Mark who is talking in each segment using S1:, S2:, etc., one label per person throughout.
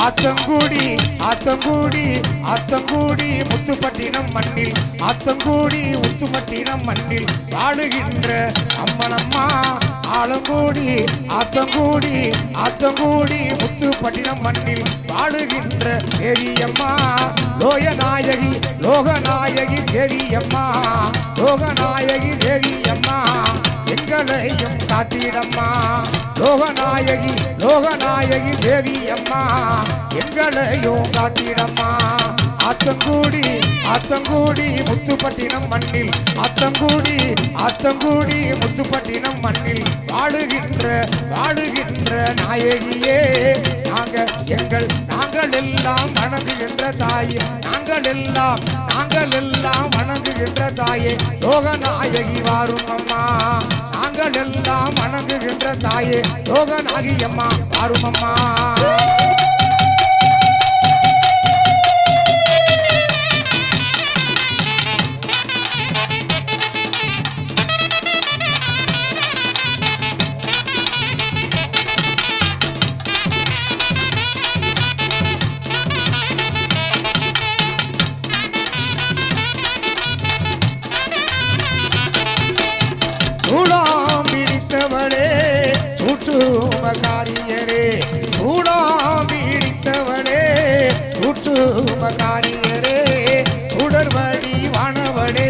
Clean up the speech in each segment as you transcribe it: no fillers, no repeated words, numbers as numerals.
S1: ஆத்தங்கூடி ஆத்தங்கூடி ஆத்தங்கூடி முத்துப்பட்டினம் மண்ணில் ஆத்தங்கூடி முத்துப்பட்டினம் மண்ணில் வாழுகின்ற அம்மனம்மா ஆலங்கூடி ஆத்தங்கூடி ஆத்தங்கூடி முத்துப்பட்டினம் மண்ணில் வாழுகின்ற தேவியம்மா லோயநாயகி லோகநாயகி தேவியம்மா லோகநாயகி தேவியம்மா எங்களையும் காத்திடம்மா லோகநாயகி லோகநாயகி தேவியம்மா எங்களையும் காத்திடம்மா ஆத்தங்கூடி ஆத்தங்கூடி முத்துப்பட்டினம் மண்ணில் ஆத்தங்கூடி ஆத்தங்கூடி முத்துப்பட்டினம் மண்ணில் வாழுகின்ற நாயகியே நாங்கள் எல்லாம் வணங்குகின்ற தாயே நாங்கள் எல்லாம் வணங்குகின்ற தாயே லோகநாயகி வாரும் அம்மா நாங்கள் எல்லாம் வணங்குகின்ற தாயே லோகநாயகி அம்மா வாரும் அம்மா சூடாம் பிடித்தவளே சூற்றுமகாரியரே சூடாம் பிடித்தவளே சூற்றுமகாரியரே சுடர்வடி வானவளே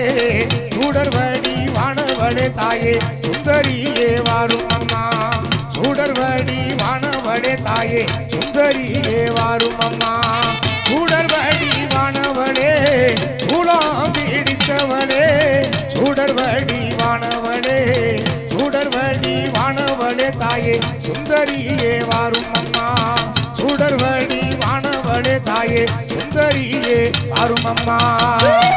S1: தாயே சுந்தரியே வாரும் அம்மா சுடர்வடி வானவளே தாயே சுந்தரியே வாரும் அம்மா சுடர்வடி வானவளே சூடாம் பிடித்தவளே சுடர்வடி வானவளே தாயே சுந்தரியே வாரும் அம்மா சுடர்வடி வானவளே தாயே சுந்தரியே வாரும் அம்மா